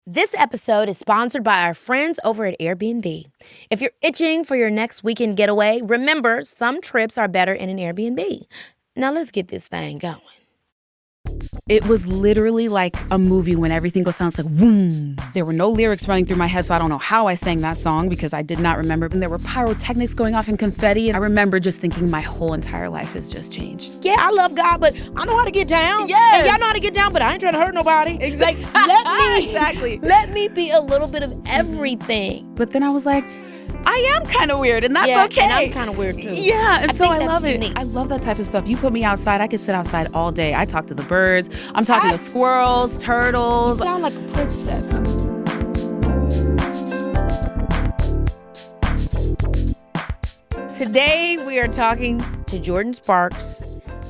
This episode is sponsored by our friends over at Airbnb. If you're itching for your next weekend getaway, remember, some trips are better in an Airbnb. Now let's get this thing going. It was literally like a movie when everything goes sounds like boom. There were no lyrics running through my head, so I don't know how I sang that song because I did not remember. And there were pyrotechnics going off and confetti. And I remember just thinking my whole entire life has just changed. Yeah, I love God, but I know how to get down. Yes. And y'all know how to get down, but I ain't trying to hurt nobody. Exactly. Exactly. Let me be a little bit of everything. But then I was like, I am kind of weird, and that's okay. And I'm kind of weird, too. Yeah, and I love it. Unique. I love that type of stuff. You put me outside, I could sit outside all day. I talk to the birds. I'm talking to squirrels, turtles. You sound like a princess. Today, we are talking to Jordin Sparks.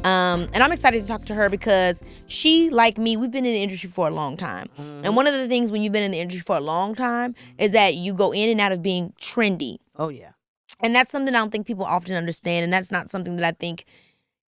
And I'm excited to talk to her because she, like me, we've been in the industry for a long time. Mm-hmm. And one of the things when you've been in the industry for a long time is that you go in and out of being trendy. Oh, yeah. And that's something I don't think people often understand. And that's not something that I think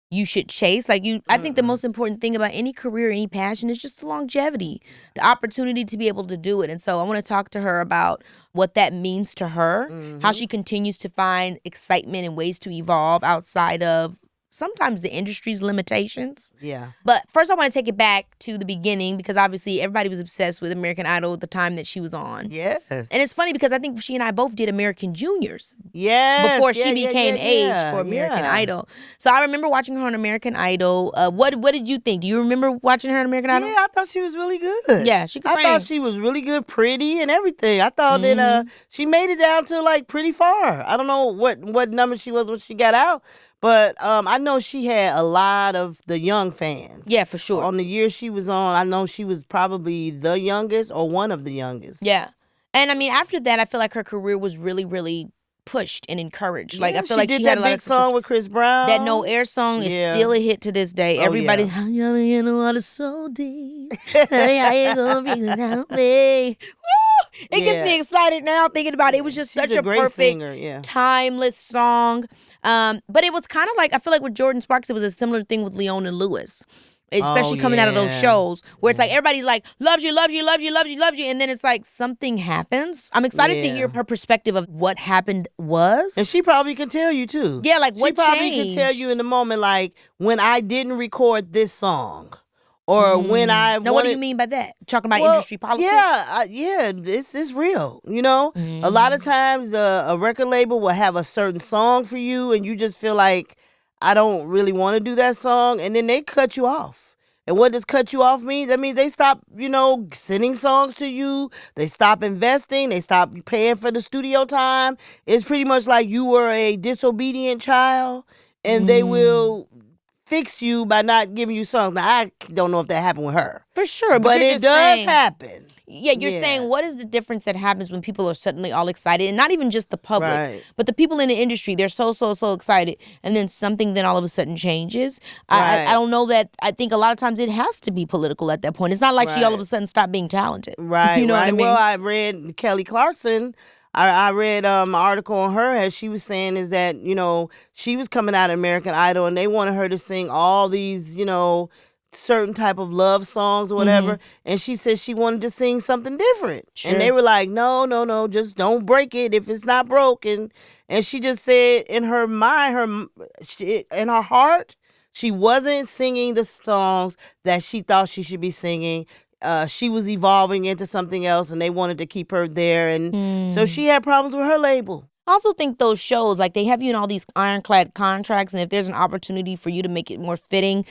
you should chase. I think the most important thing about any career, any passion is just the longevity, the opportunity to be able to do it. And so I want to talk to her about what that means to her, how she continues to find excitement and ways to evolve outside of sometimes the industry's limitations. Yeah. But first I want to take it back to the beginning because obviously everybody was obsessed with American Idol at the time that she was on. Yes. And it's funny because I think she and I both did American Juniors. Yes. Before she became age for American Idol. So I remember watching her on American Idol. What did you think? Do you remember watching her on American Idol? Yeah, I thought she was really good. Yeah, she could sing. I thought she was really good, pretty and everything. I thought that she made it down to like pretty far. I don't know what number she was when she got out. But I know she had a lot of the young fans. Yeah, for sure. On the year she was on, I know she was probably the youngest or one of the youngest. Yeah. And I mean, after that, I feel like her career was really, really pushed and encouraged. Like, I feel like she had a lot of song with Chris Brown. That No Air song is still a hit to this day. Everybody, how you know water so deep? How you gonna bring it down, babe? It gets me excited now thinking about it. It was just such a great perfect, singer, timeless song. But it was kind of like, I feel like with Jordin Sparks, it was a similar thing with Leona Lewis. Especially coming out of those shows where it's like everybody's like, loves you, loves you, loves you, loves you, loves you. And then it's like something happens. I'm excited to hear her perspective of what happened was. And she probably could tell you too. Yeah, like what changed. She probably could tell you in the moment, like, when I didn't record this song. Or when I Now, what do you mean by that? Talking about industry politics? Yeah, it's real, you know? A lot of times a record label will have a certain song for you and you just feel like, I don't really want to do that song, and then they cut you off. And what does cut you off mean? That means they stop, sending songs to you. They stop investing. They stop paying for the studio time. It's pretty much like you were a disobedient child, and they will fix you by not giving you songs. Now, I don't know if that happened with her. For sure. But it does happen. Yeah, you're saying what is the difference that happens when people are suddenly all excited? And not even just the public, but the people in the industry, they're so excited. And then something then all of a sudden changes. I don't know that. I think a lot of times it has to be political at that point. It's not like she all of a sudden stopped being talented. Right. You know what I mean? Well, I read Kelly Clarkson. I read an article on her as she was saying is that, she was coming out of American Idol and they wanted her to sing all these, certain type of love songs or whatever. And she said she wanted to sing something different. Sure. And they were like, no, just don't break it if it's not broken. And she just said in her mind, in her heart, she wasn't singing the songs that she thought she should be singing. She was evolving into something else and they wanted to keep her there. And so she had problems with her label. I also think those shows, like they have you in all these ironclad contracts. And if there's an opportunity for you to make it more fitting,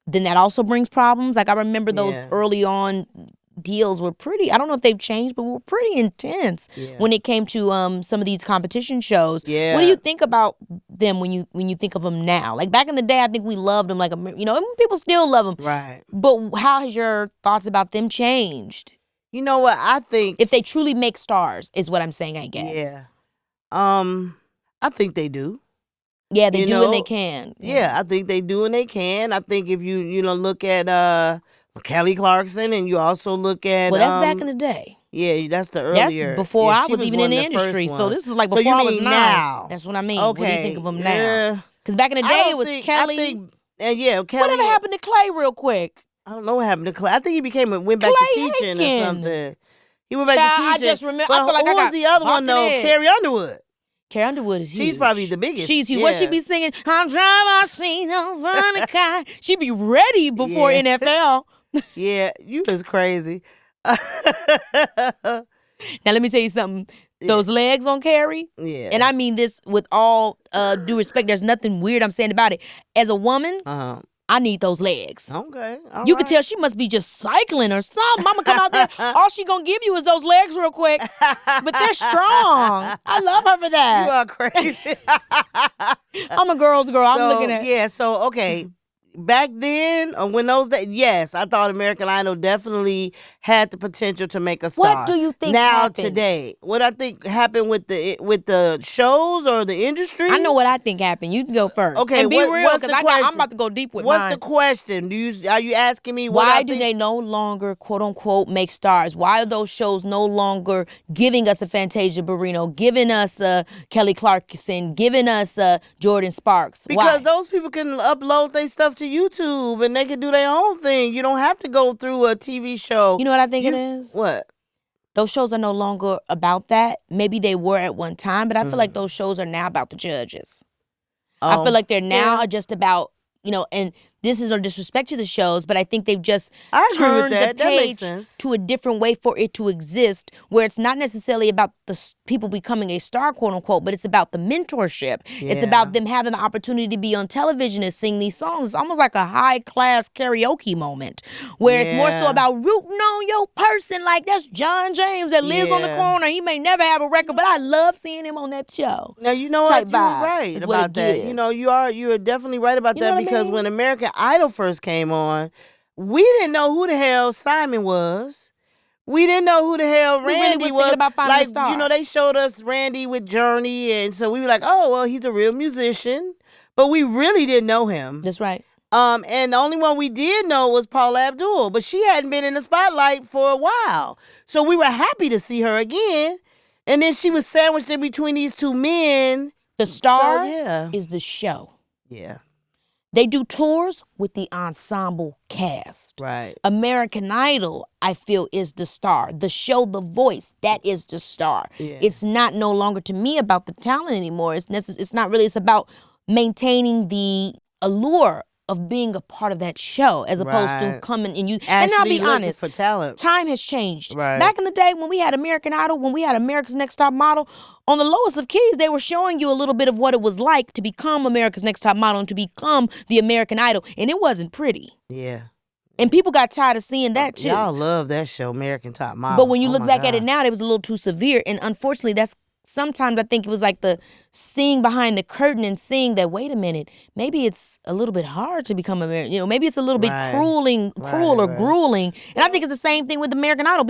then that also brings problems. Like I remember those early on deals were pretty, I don't know if they've changed, but were pretty intense when it came to some of these competition shows. Yeah. What do you think about them when you think of them now? Like back in the day, I think we loved them. Like, people still love them. Right. But how has your thoughts about them changed? You know what? I think if they truly make stars is what I'm saying, I guess. Yeah. I think they do. Yeah, they do and they can. Yeah, I think they do and they can. I think if you look at Kelly Clarkson and you also look at that's back in the day. Yeah, that's the earlier. That's before I was even in the industry. So this is like before I was now. That's what I mean. Okay. What do you think of them now? Because back in the day it was Kelly. Kelly. Whatever happened to Clay real quick? I don't know what happened to Clay. I think he went back to teaching or something. He went back to teaching. I just remember. But I feel like who was the other one though? Carrie Underwood. Carrie Underwood is huge. She's probably the biggest. She's huge. What she be singing? I'm driving, I see no fun. She be ready before NFL. Yeah, you is crazy. Now let me tell you something. Those legs on Carrie, and I mean this with all due respect. There's nothing weird I'm saying about it. As a woman, I need those legs. Okay, you could tell she must be just cycling or something. Mama come out there, all she gonna give you is those legs real quick. But they're strong. I love her for that. You are crazy. I'm a girl's girl. I'm looking at. Yeah, so okay. Back then, when those days, yes, I thought American Idol definitely had the potential to make a star. What do you think now happened? Today? What I think happened with the shows or the industry? I know what I think happened. You can go first. Okay, and be real because I'm about to go deep with mine. What's the question? Are you asking me why do they no longer quote unquote make stars? Why are those shows no longer giving us a Fantasia Barrino, giving us a Kelly Clarkson, giving us a Jordin Sparks? Because those people can upload their stuff to YouTube and they can do their own thing. You don't have to go through a TV show. You know what I think it is? What? Those shows are no longer about that. Maybe they were at one time, but I feel like those shows are now about the judges. I feel like they're now just about, and this is no disrespect to the shows, but I think they've just turned the page to a different way for it to exist, where it's not necessarily about the people becoming a star, quote unquote, but it's about the mentorship. Yeah. It's about them having the opportunity to be on television and sing these songs. It's almost like a high class karaoke moment, where it's more so about rooting on your person. Like that's John James that lives on the corner. He may never have a record, but I love seeing him on that show. Now you know what, you're right about that. You are definitely right about that, because when American Idol first came on, we didn't know who the hell Simon was. We didn't know who the hell Randy was. About finding a star. They showed us Randy with Journey, and so we were like, oh, well, he's a real musician. But we really didn't know him. That's right. And the only one we did know was Paula Abdul, but she hadn't been in the spotlight for a while. So we were happy to see her again. And then she was sandwiched in between these two men. The star is the show. Yeah. They do tours with the ensemble cast. Right. American Idol, I feel, is the star. The show, The Voice, that is the star. Yeah. It's not no longer, to me, about the talent anymore. It's not really. It's about maintaining the allure of being a part of that show, as opposed to coming and you. And I'll be honest, for talent. Time has changed. Right. Back in the day when we had American Idol, when we had America's Next Top Model, on the lowest of keys, they were showing you a little bit of what it was like to become America's Next Top Model and to become the American Idol, and it wasn't pretty. Yeah. And people got tired of seeing that too. Y'all love that show, American Top Model. But when you look back at it now, it was a little too severe, and unfortunately, that's. Sometimes I think it was like the seeing behind the curtain and seeing that, wait a minute, maybe it's a little bit hard to become American. Maybe it's a little bit cruel or grueling. And I think it's the same thing with American Idol.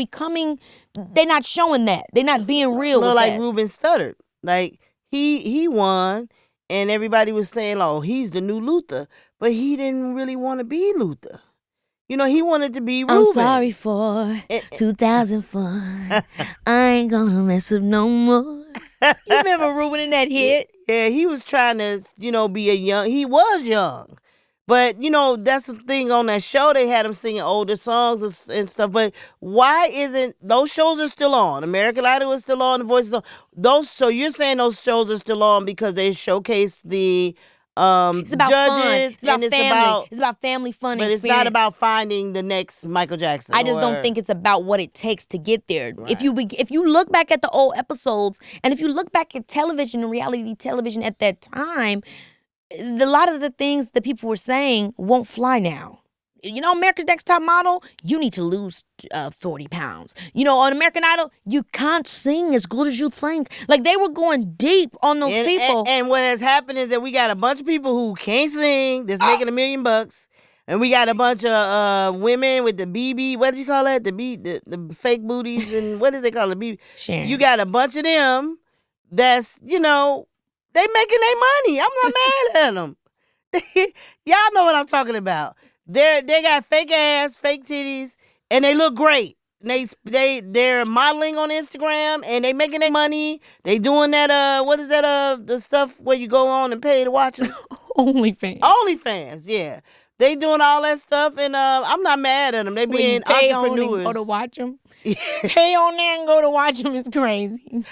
They're not showing that. They're not being real with like that. Ruben Studdard. Like, he won, and everybody was saying, oh, he's the new Luther. But he didn't really want to be Luther. He wanted to be Ruben. I'm sorry for 2004. I ain't gonna mess up no more. You remember Ruben in that hit? Yeah, he was trying to, he was young. But, that's the thing on that show. They had him singing older songs and stuff. But why isn't, those shows are still on. American Idol is still on, The Voice is on. So you're saying those shows are still on because they showcase the it's about judges, fun. It's about family. It's about family fun. But experience. It's not about finding the next Michael Jackson. I just don't think it's about what it takes to get there. Right. If you look back at the old episodes, and if you look back at television and reality television at that time, a lot of the things that people were saying won't fly now. America's Next Top Model, you need to lose 40 pounds. On American Idol, you can't sing as good as you think. Like, they were going deep on those people. And what has happened is that we got a bunch of people who can't sing that's making $1 million. And we got a bunch of women with the BB, what do you call that? The fake booties, and what does they call it? BB. Sharon. You got a bunch of them that's, they making their money. I'm not mad at them. Y'all know what I'm talking about. They got fake ass, fake titties, and they look great. They're modeling on Instagram, and they making their money. They doing that what is that the stuff where you go on and pay to watch them? OnlyFans. OnlyFans, yeah. They doing all that stuff, and I'm not mad at them. They being entrepreneurs. On and go to watch them. Pay on there and go to watch them is crazy.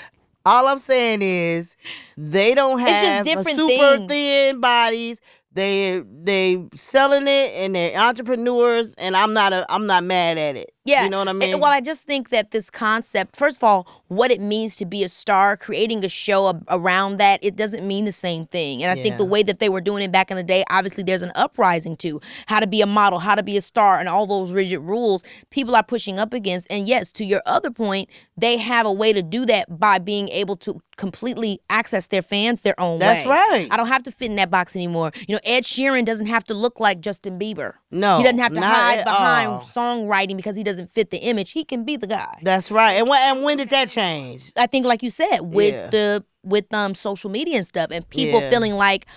All I'm saying is they don't have a super thin bodies. They selling it, and they're entrepreneurs, and I'm not mad at it. Yeah. You know what I mean? Well, I just think that this concept, first of all, what it means to be a star, creating a show around that, it doesn't mean the same thing. And I think the way that they were doing it back in the day, obviously there's an uprising to how to be a model, how to be a star, and all those rigid rules people are pushing up against. And yes, to your other point, they have a way to do that by being able to completely access their fans their own way. That's right. I don't have to fit in that box anymore. You know, Ed Sheeran doesn't have to look like Justin Bieber. No. He doesn't have to hide behind songwriting because he doesn't fit the image. He can be the guy. That's right. And when did that change? I think, like you said, with social media and stuff, and people feeling like,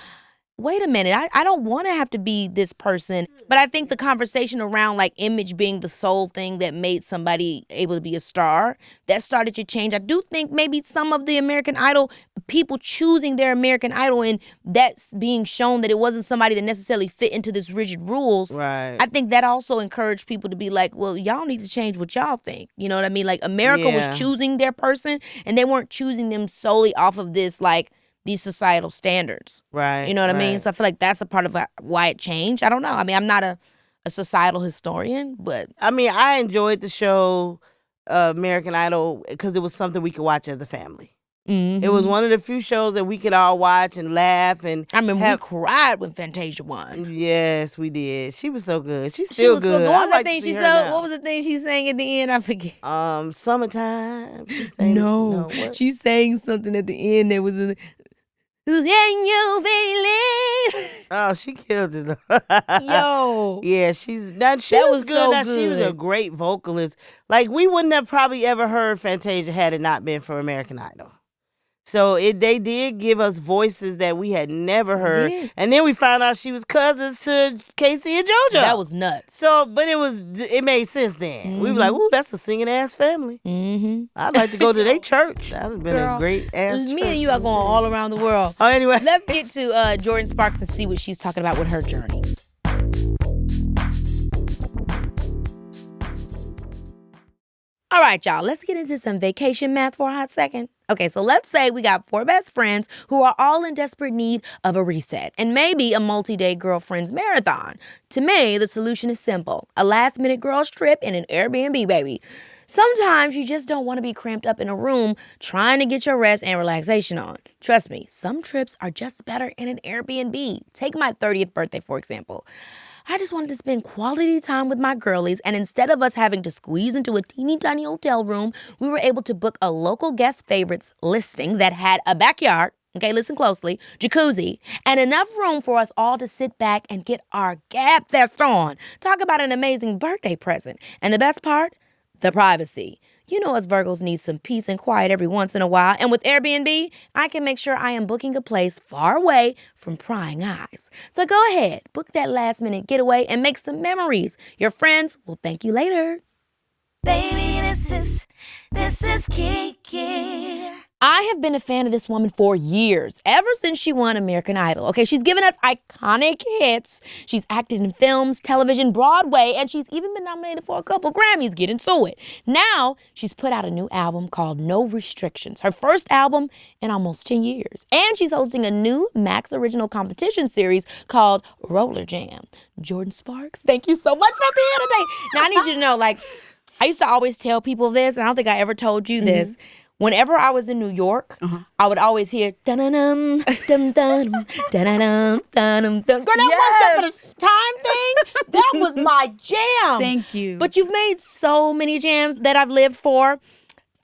wait a minute, I don't want to have to be this person. But I think the conversation around like image being the sole thing that made somebody able to be a star, that started to change. I do think maybe some of the American Idol, people choosing their American Idol and that's being shown that it wasn't somebody that necessarily fit into this rigid rules. Right. I think that also encouraged people to be like, well, y'all need to change what y'all think. You know what I mean? Like America was choosing their person, and they weren't choosing them solely off of this like these societal standards. Right. You know what I mean? So I feel like that's a part of why it changed. I don't know. I mean, I'm not a societal historian, but I mean, I enjoyed the show American Idol because it was something we could watch as a family. Mm-hmm. It was one of the few shows that we could all watch and laugh. And I remember we cried when Fantasia won. Yes, we did. She was so good. She's still good. So, what was the thing she sang at the end? I forget. Summertime. No, she sang something at the end that was Can you believe? Oh, she killed it. Yo. Yeah, she was good. So good. She was a great vocalist. Like, we wouldn't have probably ever heard Fantasia had it not been for American Idol. So they did give us voices that we had never heard. And then we found out she was cousins to Keke and Jodin. That was nuts. So, but it made sense then. Mm-hmm. We were like, ooh, that's a singing ass family. Mm-hmm. I'd like to go to their church. That would have been a great ass church. Me and you are going all around the world. Oh, anyway. Let's get to Jordin Sparks and see what she's talking about with her journey. All right, y'all, let's get into some vacation math for a hot second. Okay, so let's say we got 4 best friends who are all in desperate need of a reset and maybe a multi-day girlfriends marathon. To me, the solution is simple. A last-minute girls trip and an Airbnb, baby. Sometimes you just don't want to be cramped up in a room trying to get your rest and relaxation on. Trust me, some trips are just better in an Airbnb. Take my 30th birthday, for example. I just wanted to spend quality time with my girlies, and instead of us having to squeeze into a teeny tiny hotel room, we were able to book a local guest favorites listing that had a backyard, okay, listen closely, jacuzzi, and enough room for us all to sit back and get our Gab Fest on. Talk about an amazing birthday present. And the best part? The privacy. You know us Virgos need some peace and quiet every once in a while. And with Airbnb, I can make sure I am booking a place far away from prying eyes. So go ahead, book that last minute getaway and make some memories. Your friends will thank you later. Baby, this is Keke. I have been a fan of this woman for years, ever since she won American Idol. Okay, she's given us iconic hits. She's acted in films, television, Broadway, and she's even been nominated for a couple Grammys. Get into it. Now, she's put out a new album called No Restrictions, her first album in almost 10 years. And she's hosting a new Max Original competition series called Roller Jam. Jordin Sparks, thank you so much for being here today. Now, I need you to know, I used to always tell people this, and I don't think I ever told you this. Mm-hmm. Whenever I was in New York, I would always hear dun-dun-dum, dum-dum, dun-dun-dum, dun-dum, dum. Girl, that was the time thing. That was my jam. Thank you. But you've made so many jams that I've lived for.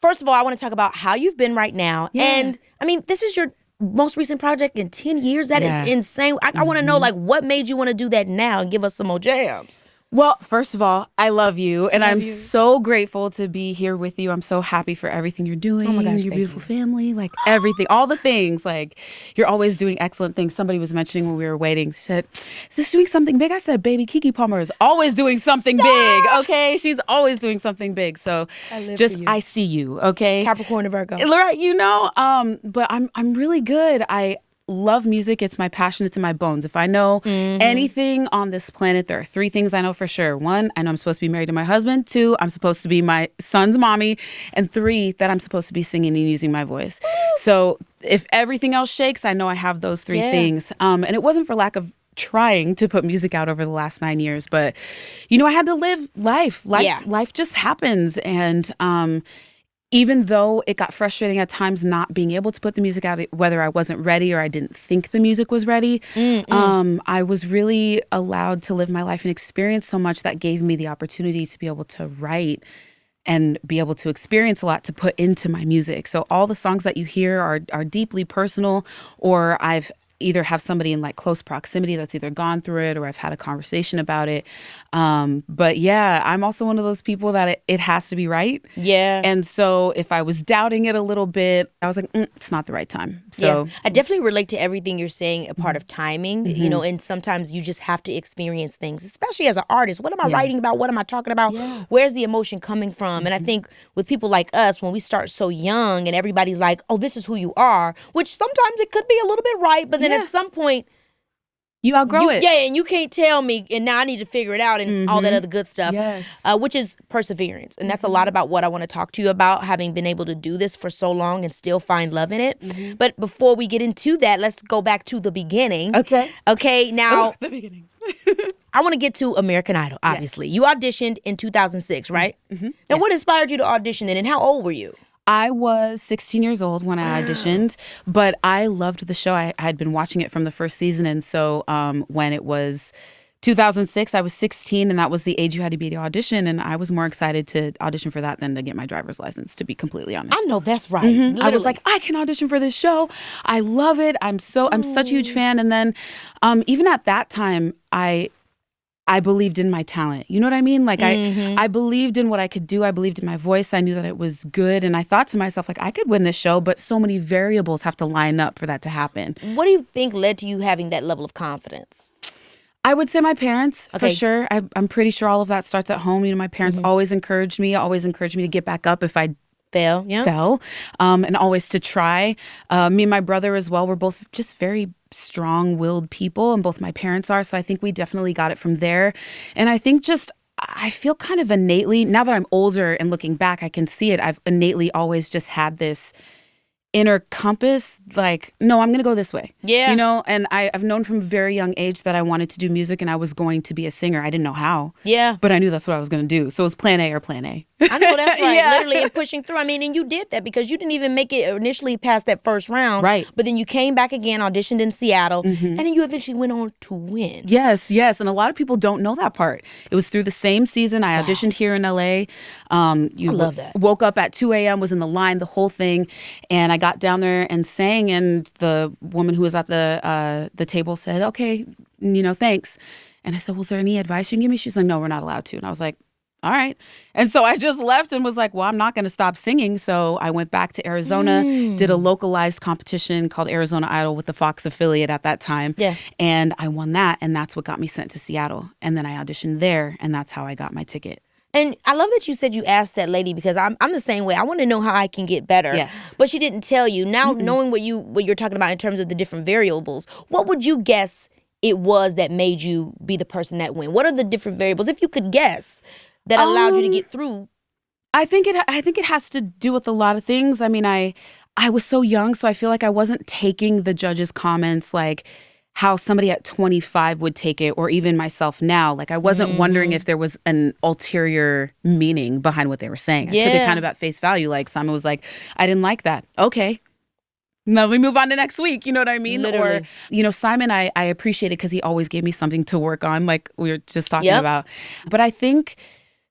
First of all, I want to talk about how you've been right now. Yeah. And, I mean, this is your most recent project in 10 years. That is insane. I want to know, what made you want to do that now and give us some more jams? Well, first of all, I love you, and I'm so grateful to be here with you. I'm so happy for everything you're doing. Oh my gosh, your beautiful family, everything, all the things. You're always doing excellent things. Somebody was mentioning when we were waiting, said, "This week something big." I said, "Baby, Keke Palmer is always doing something big." Okay, she's always doing something big. So I see you. Okay, Capricorn and Virgo, right? But I'm really good. I love music. It's my passion. It's in my bones. If I know anything on this planet, there are 3 things I know for sure. 1, I know I'm supposed to be married to my husband. 2, I'm supposed to be my son's mommy. And 3, that I'm supposed to be singing and using my voice. So if everything else shakes, I know I have those 3 things. And it wasn't for lack of trying to put music out over the last 9 years, but I had to live life. Life just happens. And even though it got frustrating at times not being able to put the music out, whether I wasn't ready or I didn't think the music was ready, I was really allowed to live my life and experience so much that gave me the opportunity to be able to write and be able to experience a lot to put into my music. So all the songs that you hear are deeply personal, or I've either have somebody in like close proximity that's either gone through it or I've had a conversation about it. But yeah, I'm also one of those people that it has to be right. Yeah. And so if I was doubting it a little bit, I was like, it's not the right time. So I definitely relate to everything you're saying, a part of timing, and sometimes you just have to experience things, especially as an artist. What am I writing about? What am I talking about? Yeah. Where's the emotion coming from? And I think with people like us, when we start so young and everybody's like, oh, this is who you are, which sometimes it could be a little bit right, but then at some point you outgrow it. Yeah, and you can't tell me, and now I need to figure it out and all that other good stuff, which is perseverance. And that's a lot about what I want to talk to you about, having been able to do this for so long and still find love in it. But before we get into that, let's go back to the beginning. Okay, now the beginning. I want to get to American Idol, obviously. You auditioned in 2006, right? Now, what inspired you to audition then, and how old were you? I was 16 years old when I auditioned, but I loved the show. I had been watching it from the first season. And so when it was 2006, I was 16, and that was the age you had to be to audition. And I was more excited to audition for that than to get my driver's license, to be completely honest. I know that's right. I was like, I can audition for this show. I love it. I'm such a huge fan. And then even at that time, I believed in my talent. You know what I mean? Like I believed in what I could do. I believed in my voice. I knew that it was good. And I thought to myself, like, I could win this show, but so many variables have to line up for that to happen. What do you think led to you having that level of confidence? I would say my parents, for sure. I'm pretty sure all of that starts at home. My parents always encouraged me to get back up if I fell, and always to try. Me and my brother as well, we're both just very strong-willed people, and both my parents are. So I think we definitely got it from there. And I think I feel kind of innately, now that I'm older and looking back, I can see it. I've innately always just had this inner compass, like, no, I'm going to go this way. Yeah. And I've known from a very young age that I wanted to do music and I was going to be a singer. I didn't know how. Yeah. But I knew that's what I was going to do. So it was plan A or plan A. I know that's right. Literally, and pushing through. I mean, and you did that because you didn't even make it initially past that first round. Right. But then you came back again, auditioned in Seattle, and then you eventually went on to win. Yes. And a lot of people don't know that part. It was through the same season. I auditioned here in LA. I love that. Woke up at 2 a.m., was in the line, the whole thing. And I got down there and sang, and the woman who was at the table said, okay, thanks. And I said, well, is there any advice you can give me? She's like, no, we're not allowed to. And I was like, all right. And so I just left and was like, well, I'm not going to stop singing. So I went back to Arizona, did a localized competition called Arizona Idol with the Fox affiliate at that time. Yeah. And I won that. And that's what got me sent to Seattle. And then I auditioned there. And that's how I got my ticket. And I love that you said you asked that lady, because I'm the same way. I want to know how I can get better. Yes. But she didn't tell you. Now, knowing what you're talking about in terms of the different variables, what would you guess it was that made you be the person that win? What are the different variables, if you could guess, that allowed you to get through? I think it has to do with a lot of things. I mean, I was so young, so I feel like I wasn't taking the judges' comments like how somebody at 25 would take it, or even myself now. Like, I wasn't wondering if there was an ulterior meaning behind what they were saying. I took it kind of at face value. Like, Simon was like, I didn't like that. Okay. Now we move on to next week. You know what I mean? Literally. Or, Simon, I appreciate it because he always gave me something to work on, like we were just talking about. But I think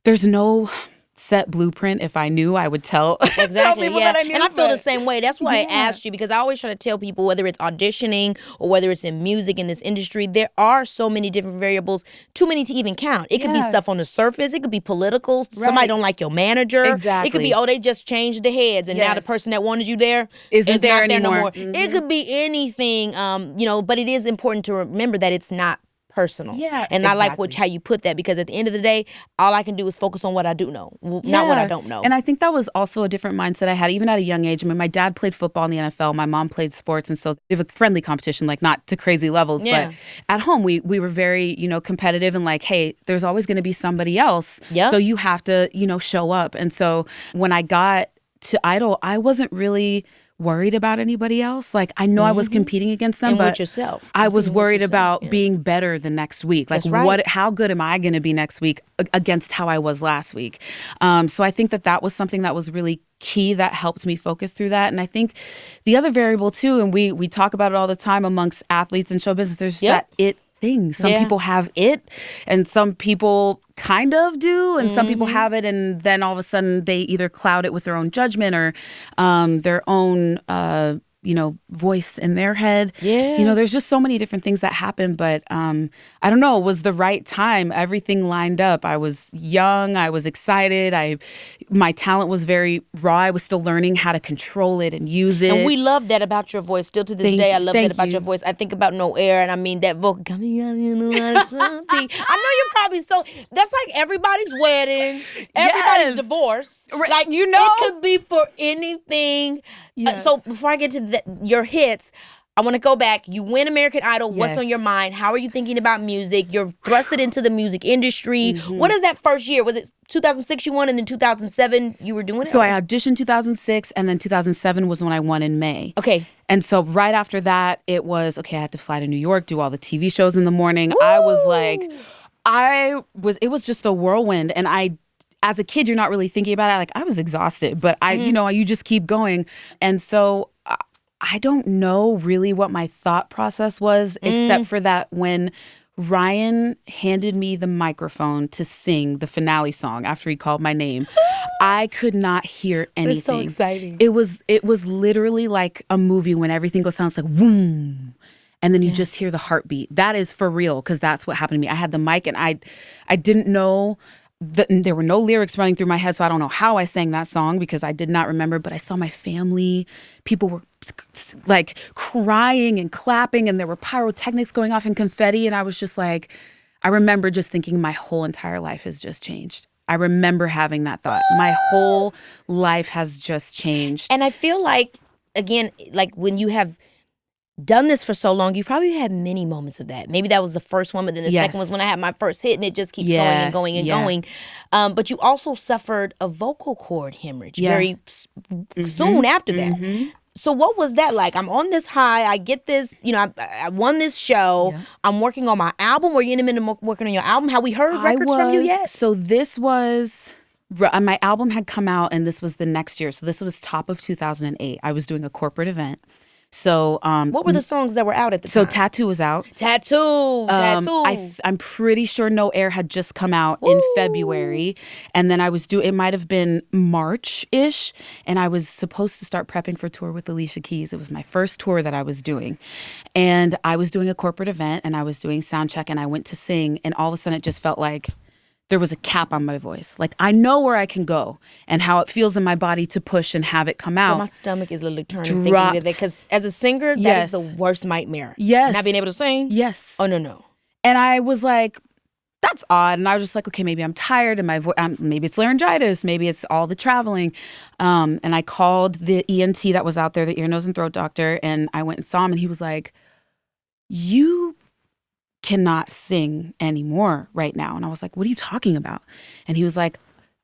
there's no set blueprint. If I knew, I would tell people that I knew. And I feel the same way. That's why I asked you, because I always try to tell people, whether it's auditioning or whether it's in music in this industry, there are so many different variables, too many to even count. It could be stuff on the surface. It could be political. Somebody don't like your manager. Exactly. It could be, they just changed the heads, and now the person that wanted you there isn't there anymore. It could be anything, but it is important to remember that it's not personal. Yeah, and I like how you put that, because at the end of the day, all I can do is focus on what I do know, not what I don't know. And I think that was also a different mindset I had, even at a young age. I mean, my dad played football in the NFL. My mom played sports. And so we have a friendly competition, like not to crazy levels. But at home, we were very, competitive and like, hey, there's always going to be somebody else. So you have to, show up. And so when I got to Idol, I wasn't really worried about anybody else. Like, I know I was competing against them, and but with yourself. I was worried about being better the next week. Like, how good am I going to be next week against how I was last week? So I think that was something that was really key that helped me focus through that. And I think the other variable too, and we talk about it all the time amongst athletes and show business, there's that it thing. Some people have it, and some people kind of do, and some people have it, and then all of a sudden they either cloud it with their own judgment or their own voice in their head. There's just so many different things that happen, but I don't know, it was the right time. Everything lined up. I was young, I was excited, my talent was very raw. I was still learning how to control it and use it. And we love that about your voice. Still to this day, I love that about your voice. I think about No Air, and I mean that vocal coming out, something. I know you're probably that's like everybody's wedding, everybody's divorce. Like, it could be for anything. So before I get to your hits, I want to go back. You win American Idol. What's on your mind? How are you thinking about music? You're thrusted into the music industry. What is that first year? Was it 2006 you won, and then 2007 you were doing it? So I auditioned 2006, and then 2007 was when I won in May. Okay. And so right after that, it was, I had to fly to New York, do all the TV shows in the morning. Woo! I was like, it was just a whirlwind. And as a kid, you're not really thinking about it. Like, I was exhausted, but you just keep going. And so I don't know really what my thought process was, except for that when Ryan handed me the microphone to sing the finale song after he called my name, I could not hear anything. It's so exciting. It was literally like a movie when everything sounds like boom, and then you just hear the heartbeat. That is for real, because that's what happened to me. I had the mic, and I didn't know. There were no lyrics running through my head, so I don't know how I sang that song because I did not remember, but I saw my family. People were like crying and clapping, and there were pyrotechnics going off and confetti, and I was just like, I remember just thinking my whole entire life has just changed. I remember having that thought. My whole life has just changed. And I feel like, again, like when you have done this for so long, you probably had many moments of that. Maybe that was the first one, but then the second was when I had my first hit, and it just keeps going and going and going. But you also suffered a vocal cord hemorrhage very soon after that. So what was that like? I'm on this high. I get this, I won this show. I'm working on my album. Were you in the middle of working on your album? Have we heard records from you yet? So this was... my album had come out, and this was the next year. So this was top of 2008. I was doing a corporate event. So what were the songs that were out at the time? So Tattoo was out. Tattoo. I'm pretty sure No Air had just come out in February, and then it might have been March-ish, and I was supposed to start prepping for a tour with Alicia Keys. It was my first tour that I was doing, and I was doing a corporate event, and I was doing sound check, and I went to sing, and all of a sudden it just felt like there was a cap on my voice. Like, I know where I can go and how it feels in my body to push and have it come out. Well, my stomach is literally turning thinking of it, because as a singer, that is the worst nightmare. Yes. Not being able to sing? Yes. Oh, no. And I was like, that's odd. And I was just like, okay, maybe I'm tired and my voice, maybe it's laryngitis, maybe it's all the traveling. And I called the ENT that was out there, the ear, nose, and throat doctor, and I went and saw him, and he was like, you cannot sing anymore right now. And I was like, what are you talking about? And he was like,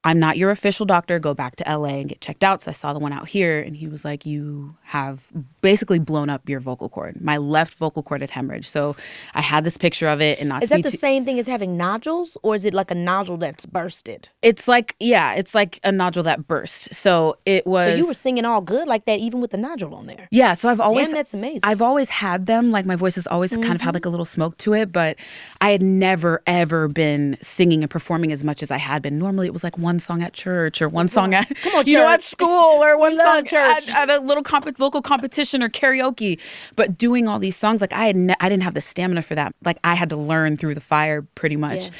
I'm not your official doctor. Go back to LA and get checked out. So I saw the one out here, and he was like, you have basically blown up your vocal cord. My left vocal cord had hemorrhage. So I had this picture of it. And is that the same thing as having nodules, or is it like a nodule that's bursted? It's like a nodule that burst. So it was. So you were singing all good like that, even with the nodule on there. Yeah. So I've always. Damn, that's amazing. I've always had them. Like, my voice has always kind of had like a little smoke to it, but I had never ever been singing and performing as much as I had been. Normally it was like one song at church, or one song at at school, or one song at a little local competition or karaoke. But doing all these songs, like, I didn't have the stamina for that. Like, I had to learn through the fire pretty much. Yeah.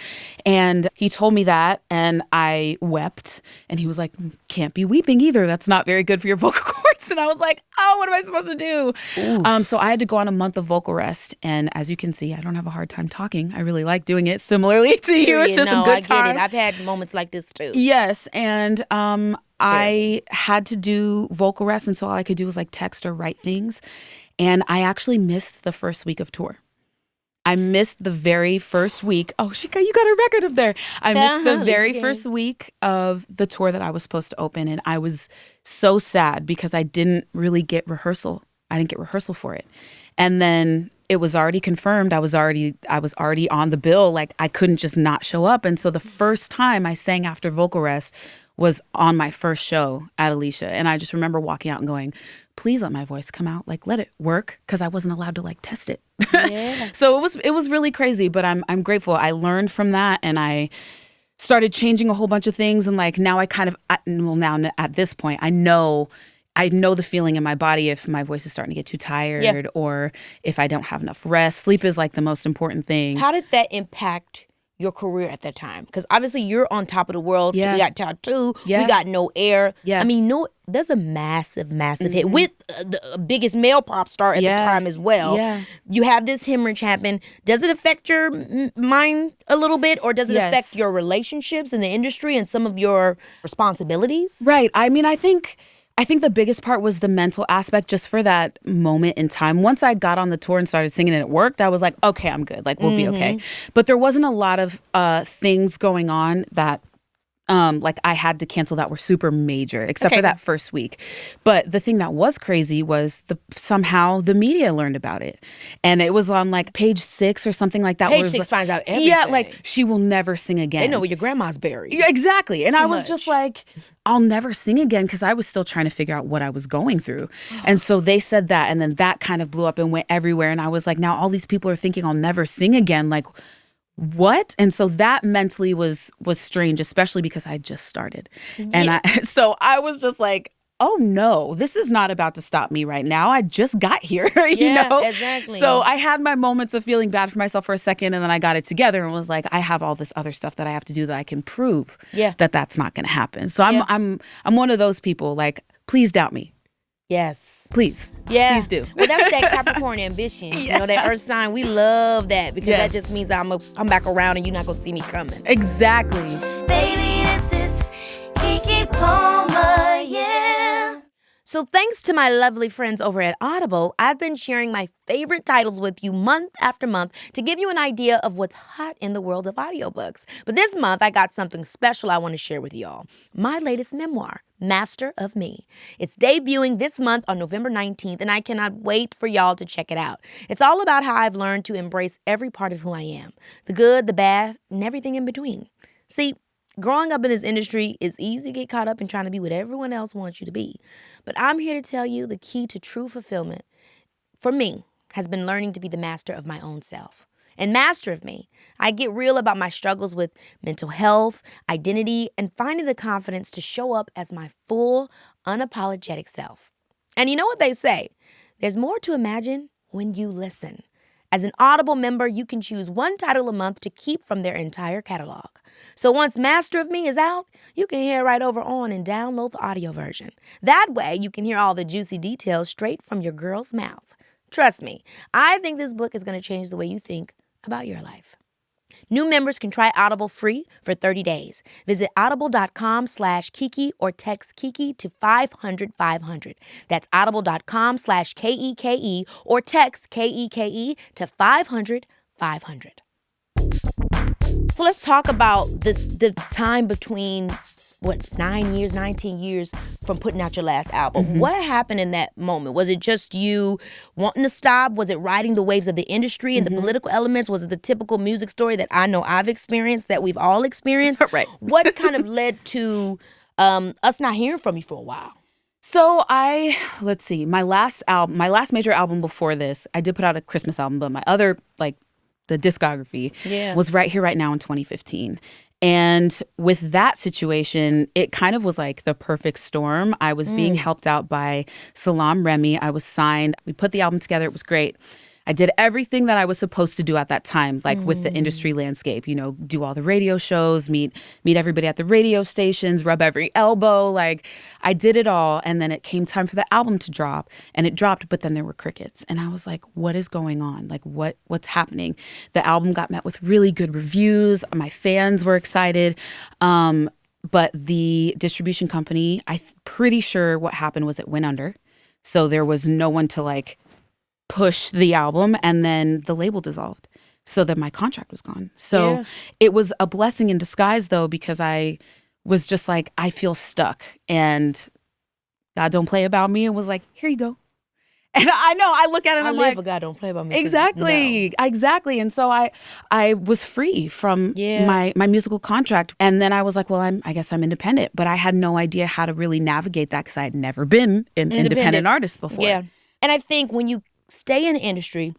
And he told me that, and I wept, and he was like, can't be weeping either. That's not very good for your vocal cords. voice. And I was like, oh, what am I supposed to do? So I had to go on a month of vocal rest. And as you can see, I don't have a hard time talking. I really like doing it. Similarly to you, it's just a good time. I get it. I've had moments like this too. Yes. And I had to do vocal rest. And so all I could do was like text or write things. And I actually missed the first week of tour. I missed the very first week. Oh, Shika, you got a record up there. I missed the very first week of the tour that I was supposed to open. And I was so sad because I didn't really get rehearsal. I didn't get rehearsal for it. And then it was already confirmed. I was already on the bill. Like, I couldn't just not show up. And so the first time I sang after vocal rest was on my first show at Alicia. And I just remember walking out and going, please let my voice come out. Like, let it work, because I wasn't allowed to like test it. Yeah. So it was really crazy, but I'm grateful. I learned from that, and I started changing a whole bunch of things. And like now now at this point, I know the feeling in my body if my voice is starting to get too tired or if I don't have enough rest. Sleep is like the most important thing. How did that impact your career at that time? Because obviously you're on top of the world. Yeah. We got Tattoo. Yeah. We got No Air. Yeah. I mean, there's a massive hit with the biggest male pop star at the time as well. Yeah. You have this hemorrhage happen. Does it affect your mind a little bit, or does it affect your relationships in the industry and some of your responsibilities? Right. I mean, I think the biggest part was the mental aspect just for that moment in time. Once I got on the tour and started singing and it worked, I was like, okay, I'm good. Like, we'll be okay. But there wasn't a lot of things going on that like I had to cancel that were super major, except for that first week. But the thing that was crazy was somehow the media learned about it. And it was on like page 6 or something like that. Page 6 finds out everything. Yeah, like, she will never sing again. They know where your grandma's buried. Yeah, exactly. And I was just like, I'll never sing again, because I was still trying to figure out what I was going through. And so they said that, and then that kind of blew up and went everywhere. And I was like, now all these people are thinking I'll never sing again. Like, what? And so that mentally was strange, especially because I just started. And so I was just like, oh no, this is not about to stop me right now. I just got here, you know? Exactly. So I had my moments of feeling bad for myself for a second, and then I got it together and was like, I have all this other stuff that I have to do that I can prove that that's not going to happen. So I'm one of those people, like, please doubt me. Yes. Please. Yeah. Please do. Well, that's that Capricorn ambition. You know, that Earth sign. We love that, because that just means I'm going to come back around and you're not going to see me coming. Exactly. Baby, this is Keke Palmer, yeah. So thanks to my lovely friends over at Audible, I've been sharing my favorite titles with you month after month to give you an idea of what's hot in the world of audiobooks. But this month, I got something special I want to share with y'all. My latest memoir, Master of Me. It's debuting this month on November 19th, and I cannot wait for y'all to check it out. It's all about how I've learned to embrace every part of who I am, the good, the bad, and everything in between. See, growing up in this industry is easy to get caught up in trying to be what everyone else wants you to be. But I'm here to tell you the key to true fulfillment, for me, has been learning to be the master of my own self. And Master of Me, I get real about my struggles with mental health, identity, and finding the confidence to show up as my full, unapologetic self. And you know what they say? There's more to imagine when you listen. As an Audible member, you can choose one title a month to keep from their entire catalog. So once Master of Me is out, you can head right over on and download the audio version. That way, you can hear all the juicy details straight from your girl's mouth. Trust me, I think this book is going to change the way you think about your life. New members can try Audible free for 30 days. Visit audible.com/Keke or text Keke to 500-500. That's audible.com/KEKE or text KEKE to 500-500. So let's talk about the time between 19 years from putting out your last album. Mm-hmm. What happened in that moment? Was it just you wanting to stop? Was it riding the waves of the industry and the political elements? Was it the typical music story that I know I've experienced, that we've all experienced? Right. What kind of led to us not hearing from you for a while? So let's see, my last major album before this, I did put out a Christmas album, but my other, the discography was Right Here, Right Now in 2015. And with that situation, it kind of was like the perfect storm. I was being helped out by Salam Remy. I was signed. We put the album together. It was great. I did everything that I was supposed to do at that time, like with the industry landscape, you know, do all the radio shows, meet everybody at the radio stations, rub every elbow. Like I did it all. And then it came time for the album to drop, and it dropped, but then there were crickets. And I was like, what is going on? Like what's happening? The album got met with really good reviews. My fans were excited. But the distribution company, I'm pretty sure what happened was it went under. So there was no one to like push the album, and then the label dissolved. So then my contract was gone. So it was a blessing in disguise though, because I was just like, I feel stuck, and God don't play about me, and was like, here you go. And I know, I look at it and I'm like, God don't play about me. Exactly. And so I was free from my musical contract. And then I was like, well, I guess I'm independent. But I had no idea how to really navigate that because I had never been an independent artist before. Yeah. And I think when you stay in the industry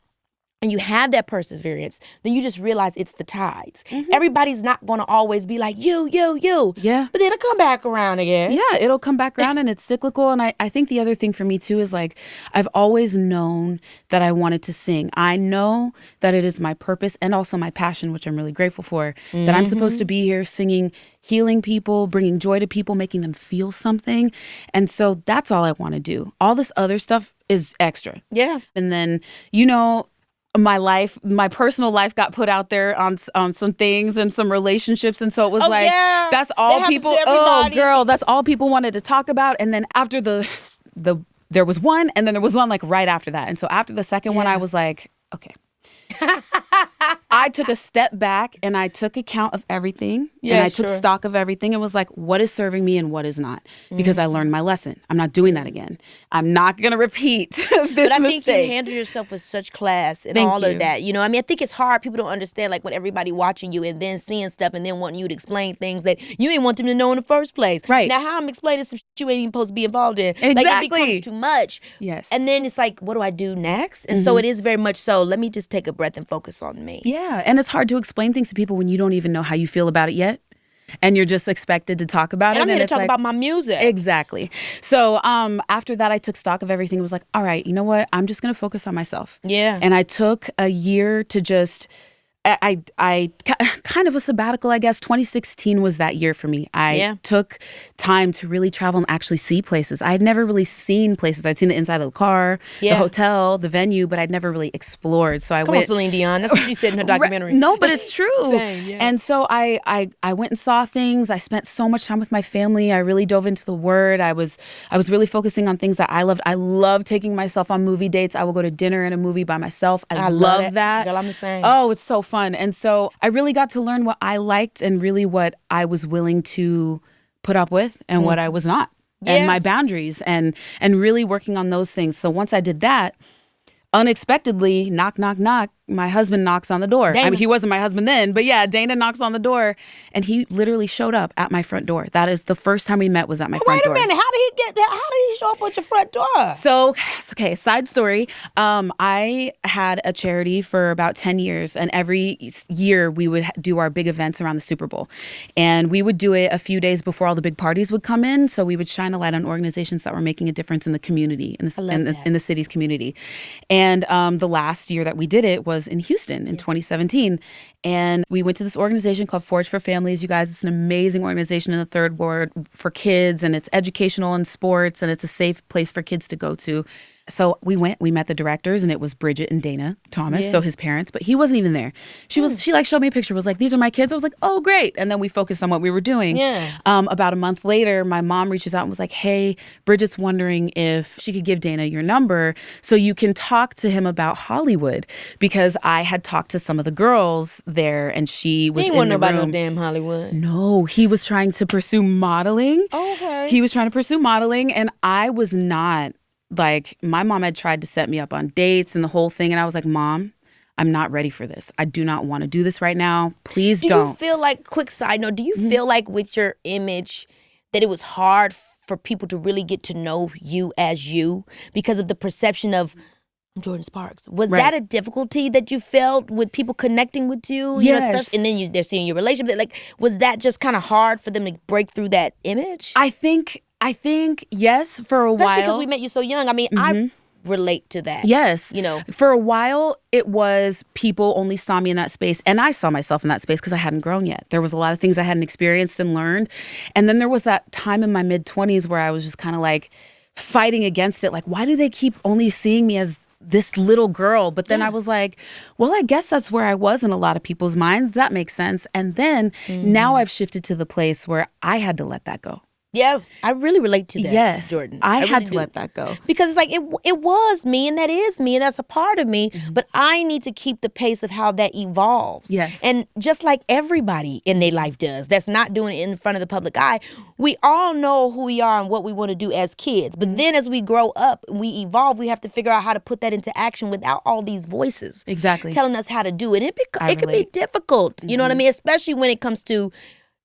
and you have that perseverance, then you just realize it's the tides. Everybody's not going to always be like, you. Yeah. But then it'll come back around again. Yeah, it'll come back around, and it's cyclical. And I think the other thing for me too is like, I've always known that I wanted to sing. I know that it is my purpose and also my passion, which I'm really grateful for, that I'm supposed to be here singing, healing people, bringing joy to people, making them feel something. And so that's all I want to do. All this other stuff is extra. Yeah. And then, you know, my personal life got put out there on some things and some relationships, and so it was that's all people. Oh, girl, that's all people wanted to talk about. And then after there was one, and then there was one like right after that. And so after the second one, I was like, okay. I took a step back and I took account of everything, and I took stock of everything and was like, what is serving me and what is not? Because I learned my lesson. I'm not doing that again. I'm not going to repeat this mistake. But I think you handle yourself with such class and all of that. You know, I mean, I think it's hard. People don't understand, like, when everybody watching you and then seeing stuff and then wanting you to explain things that you didn't want them to know in the first place. Right. Now, how I'm explaining some shit you ain't even supposed to be involved in. Exactly. Like, it becomes too much. Yes. And then it's like, what do I do next? And so it is very much so, let me just take a breath and focus on me. Yeah. And it's hard to explain things to people when you don't even know how you feel about it yet. And you're just expected to talk about it. And I'm here to talk like, about my music. Exactly. So after that, I took stock of everything. It was like, all right, you know what? I'm just going to focus on myself. Yeah. And I took a year to just... I kind of a sabbatical, I guess. 2016 was that year for me. I took time to really travel and actually see places. I had never really seen places. I'd seen the inside of the car, the hotel, the venue, but I'd never really explored. So I went. Come on, Celine Dion. That's what she said in her documentary. No, but it's true. Same, yeah. And so I went and saw things. I spent so much time with my family. I really dove into the Word. I was really focusing on things that I loved. I love taking myself on movie dates. I will go to dinner and a movie by myself. I love that. Girl, I'm the same. Oh, it's so fun. And so I really got to learn what I liked and really what I was willing to put up with and what I was not. And my boundaries and really working on those things. So once I did that, unexpectedly, knock, knock, knock, my husband knocks on the door. Dana. I mean, he wasn't my husband then, but yeah, Dana knocks on the door, and he literally showed up at my front door. That is the first time we met, was at my front door. Wait a minute, how did he show up at your front door? So, okay, side story. I had a charity for about 10 years, and every year we would do our big events around the Super Bowl. And we would do it a few days before all the big parties would come in, so we would shine a light on organizations that were making a difference in the community, in the city's community. And the last year that we did it was in Houston in 2017. And we went to this organization called Forge for Families. You guys, it's an amazing organization in the Third Ward for kids, and it's educational and sports, and it's a safe place for kids to go to. So we met the directors, and it was Bridget and Dana Thomas, so his parents, but he wasn't even there. She like showed me a picture, was like, these are my kids. I was like, oh, great. And then we focused on what we were doing. Yeah. About a month later, my mom reaches out and was like, hey, Bridget's wondering if she could give Dana your number so you can talk to him about Hollywood, because I had talked to some of the girls there, and she was in the room. He ain't want no damn Hollywood. No, he was trying to pursue modeling. Okay. He was trying to pursue modeling, and I was not. Like, my mom had tried to set me up on dates and the whole thing. And I was like, Mom, I'm not ready for this. I do not want to do this right now. Please don't. Do you feel like, quick side note, do you feel like with your image that it was hard for people to really get to know you as you because of the perception of, I'm Jordin Sparks? Was that a difficulty that you felt with people connecting with you? Yes. You know, and then they're seeing your relationship. Like, was that just kind of hard for them to break through that image? I think yes, for a while. Especially because we met you so young. I mean, relate to that. Yes. You know, for a while, it was people only saw me in that space. And I saw myself in that space because I hadn't grown yet. There was a lot of things I hadn't experienced and learned. And then there was that time in my mid-20s where I was just kind of like fighting against it. Like, why do they keep only seeing me as this little girl? But then I was like, well, I guess that's where I was in a lot of people's minds. That makes sense. And then now I've shifted to the place where I had to let that go. Yeah, I really relate to that, yes, Jordin. I really had to do. let that go. Because it's like, it was me, and that is me, and that's a part of me, but I need to keep the pace of how that evolves. Yes. And just like everybody in their life does, that's not doing it in front of the public eye, we all know who we are and what we want to do as kids. But then as we grow up and we evolve, we have to figure out how to put that into action without all these voices. Exactly. Telling us how to do it. It can be difficult, you know what I mean? Especially when it comes to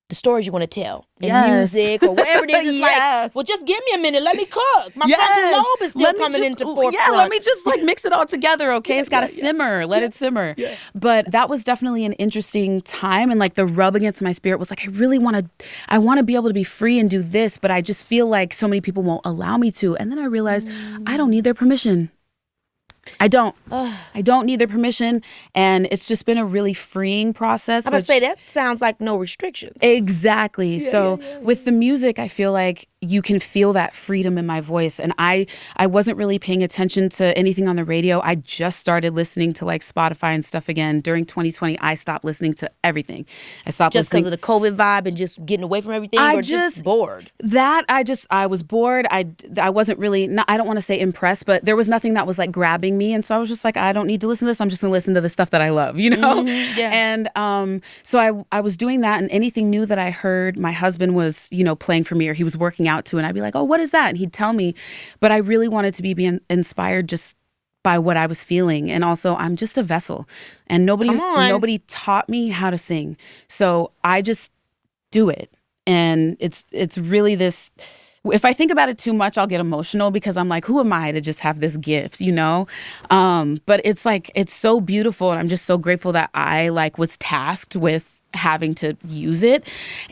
the stories you want to tell in music or whatever it is. It's like, well, just give me a minute. Let me cook. My frontal lobe is still coming into forefront. Yeah, let me just like mix it all together, okay? It's got to simmer. Let it simmer. Yeah. But that was definitely an interesting time. And like the rub against my spirit was like, I want to be able to be free and do this, but I just feel like so many people won't allow me to. And then I realized I don't need their permission. I don't need their permission, and it's just been a really freeing process. I would say that sounds like no restrictions. Exactly. With the music, I feel like you can feel that freedom in my voice, and I wasn't really paying attention to anything on the radio. I just started listening to like Spotify and stuff again during 2020. I stopped listening to everything. I stopped just listening because of the COVID vibe and just getting away from everything, or just bored. I was bored. I wasn't really. I don't want to say impressed, but there was nothing that was like grabbing me, and so I was just like, I don't need to listen to this. I'm just gonna listen to the stuff that I love, you know. And so I was doing that, and anything new that I heard, my husband was playing for me, or he was working out to, and I'd be like, oh, what is that? And he'd tell me, but I really wanted to be inspired just by what I was feeling. And also, I'm just a vessel, and nobody taught me how to sing, so I just do it. And it's really this. If I think about it too much, I'll get emotional because I'm like, who am I to just have this gift, But it's like, it's so beautiful, and I'm just so grateful that I was tasked with having to use it.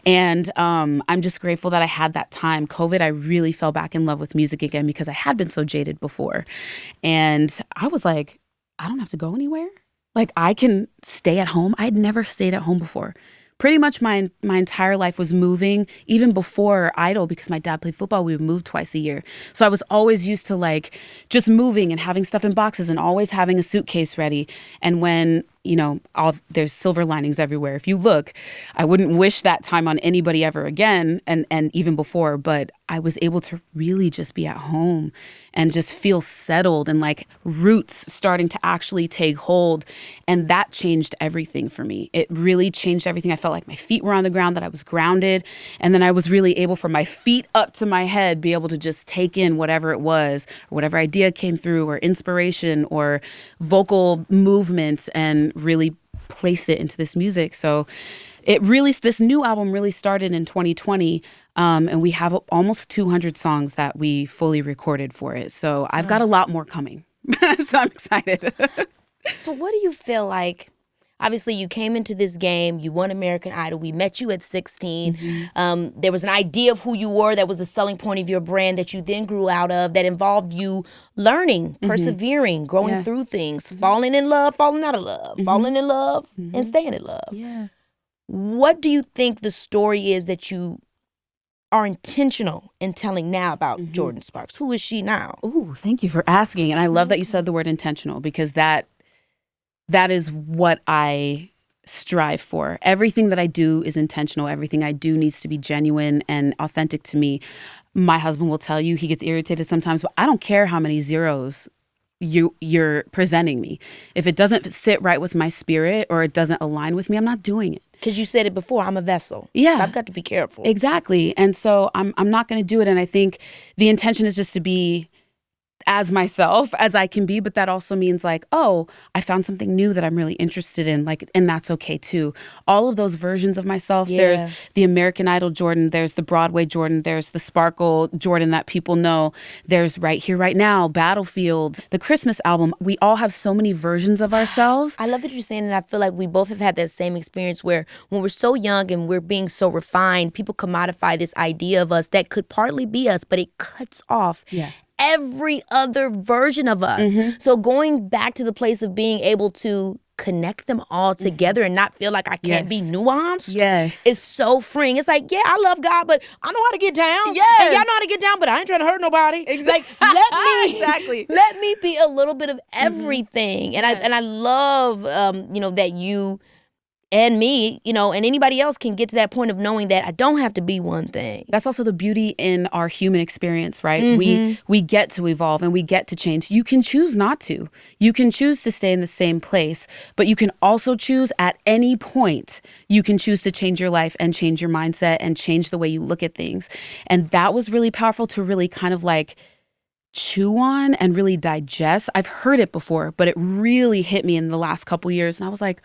And I'm just grateful that I had that time. COVID, I really fell back in love with music again because I had been so jaded before. And I was like, I don't have to go anywhere. Like, I can stay at home. I'd never stayed at home before. Pretty much my entire life was moving, even before Idol, because my dad played football. We would move twice a year. So I was always used to just moving and having stuff in boxes and always having a suitcase ready. And when there's silver linings everywhere. If you look, I wouldn't wish that time on anybody ever again, and even before, but I was able to really just be at home and just feel settled, and roots starting to actually take hold. And that changed everything for me. It really changed everything. I felt like my feet were on the ground, that I was grounded. And then I was really able, from my feet up to my head, be able to just take in whatever it was, or whatever idea came through, or inspiration, or vocal movement, and really place it into this music. So this new album really started in 2020, and we have almost 200 songs that we fully recorded for it. So I've got a lot more coming. So I'm excited. So what do you feel like? Obviously, you came into this game, you won American Idol, we met you at 16. Mm-hmm. There was an idea of who you were that was the selling point of your brand that you then grew out of, that involved you learning, persevering, growing through things, falling in love, falling out of love, falling in love, and staying in love. Yeah. What do you think the story is that you are intentional in telling now about Jordin Sparks? Who is she now? Oh, thank you for asking. And I love that you said the word intentional, because that is what I strive for. Everything that I do is intentional. Everything I do needs to be genuine and authentic to me. My husband will tell you, he gets irritated sometimes, but I don't care how many zeros you're presenting me. If it doesn't sit right with my spirit, or it doesn't align with me, I'm not doing it. Because you said it before, I'm a vessel. Yeah. So I've got to be careful. Exactly. And so I'm not going to do it. And I think the intention is just to be as myself as I can be, but that also means I found something new that I'm really interested in, and that's okay too. All of those versions of myself, there's the American Idol Jordin, there's the Broadway Jordin, there's the Sparkle Jordin that people know, there's Right Here, Right Now, Battlefield, the Christmas album. We all have so many versions of ourselves. I love that you're saying, and I feel like we both have had that same experience where when we're so young and we're being so refined, people commodify this idea of us that could partly be us, but it cuts off every other version of us. So going back to the place of being able to connect them all together and not feel like I can't be nuanced is so freeing. It's like, yeah, I love God, but I know how to get down. And y'all know how to get down, but I ain't trying to hurt nobody. Like, let me be a little bit of everything. And I love that you and me, and anybody else can get to that point of knowing that I don't have to be one thing. That's also the beauty in our human experience, right? We get to evolve and we get to change. You can choose not to. You can choose to stay in the same place, but you can also choose at any point, you can choose to change your life and change your mindset and change the way you look at things. And that was really powerful to really kind of like chew on and really digest. I've heard it before, but it really hit me in the last couple years. And I was like,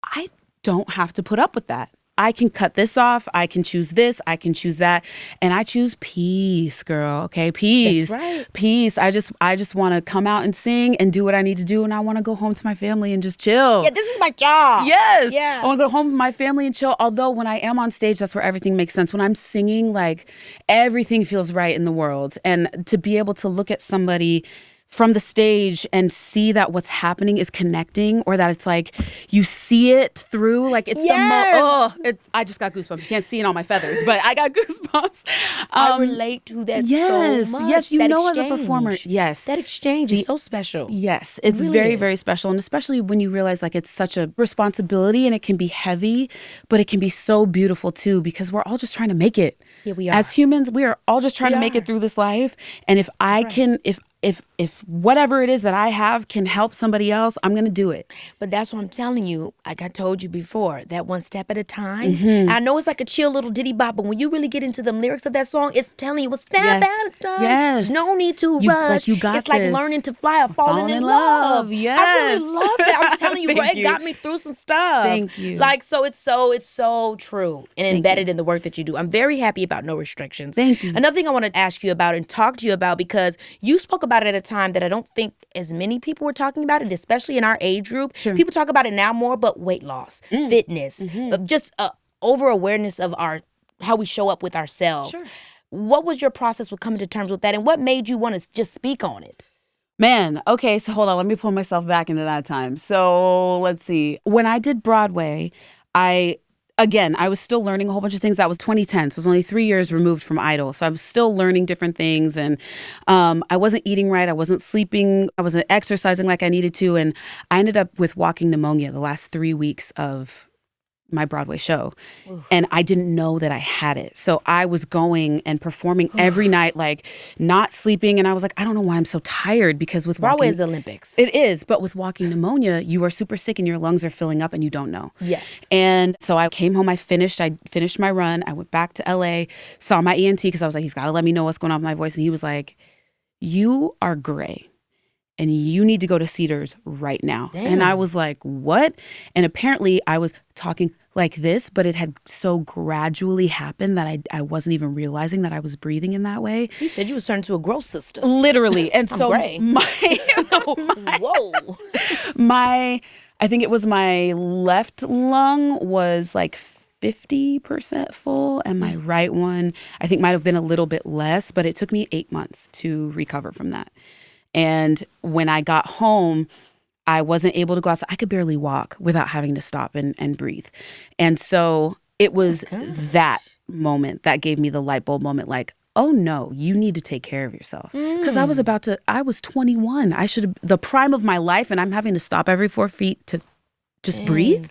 I don't have to put up with that. I can cut this off. I can choose this. I can choose that. And I choose peace, girl. Okay, peace. That's right. Peace. I just want to come out and sing and do what I need to do. And I want to go home to my family and just chill. Yeah, this is my job. Yes. Yeah. I want to go home to my family and chill. Although when I am on stage, that's where everything makes sense. When I'm singing, like everything feels right in the world. And to be able to look at somebody from the stage and see that what's happening is connecting, or that it's like you see it through, like it's I just got goosebumps. You can't see it on my feathers, but I got goosebumps. I relate to that so much. Yes, you that know, exchange. as a performer, yes. That exchange is so special. Yes, it's really very, is. very special. And especially when you realize like it's such a responsibility and it can be heavy, but it can be so beautiful too, because we're all just trying to make it. Yeah, we are. As humans, we are all just trying to make it through this life. And if I can, if whatever it is that I have can help somebody else, I'm going to do it. But that's what I'm telling you. Like I told you before, that one step at a time. I know it's like a chill little ditty bop, but when you really get into the lyrics of that song, it's telling you a step at a time. Yes. There's no need to rush. Like you got it's like this. learning to fly or falling in love. Yes. I really love that. I'm telling you, it got me through some stuff. Thank you. Like, so it's so true and embedded in the work that you do. I'm very happy about No Restrictions. Thank you. Another thing I want to ask you about and talk to you about, because you spoke about it at a time that I don't think as many people were talking about it, especially in our age group. Sure. People talk about it now more, but weight loss, fitness, just over awareness of how we show up with ourselves. Sure. What was your process with coming to terms with that, and what made you want to just speak on it? Man, okay, so hold on. Let me pull myself back into that time. So let's see. When I did Broadway, I was still learning a whole bunch of things. That was 2010, so it was only 3 years removed from Idol. So I was still learning different things, and I wasn't eating right. I wasn't sleeping. I wasn't exercising like I needed to, and I ended up with walking pneumonia the last 3 weeks of my Broadway show. Oof. And I didn't know that I had it. So I was going and performing every night, like not sleeping. And I was like, I don't know why I'm so tired, because with Broadway is the Olympics. It is. But with walking pneumonia, you are super sick and your lungs are filling up and you don't know. Yes. And so I came home, I finished my run. I went back to LA, saw my ENT, because I was like, he's got to let me know what's going on with my voice. And he was like, you are gray and you need to go to Cedars right now. Damn. And I was like, what? And apparently I was talking like this, but it had so gradually happened that I wasn't even realizing that I was breathing in that way. He said you was turned to a growth sister. Literally. And so gray. Whoa. I think it was my left lung was like 50% full, and my right one, I think might have been a little bit less, but it took me 8 months to recover from that. And when I got home, I wasn't able to go outside. I could barely walk without having to stop and breathe. And so it was that moment that gave me the light bulb moment, like, oh no, you need to take care of yourself. Because I was 21. The prime of my life, and I'm having to stop every 4 feet to just breathe.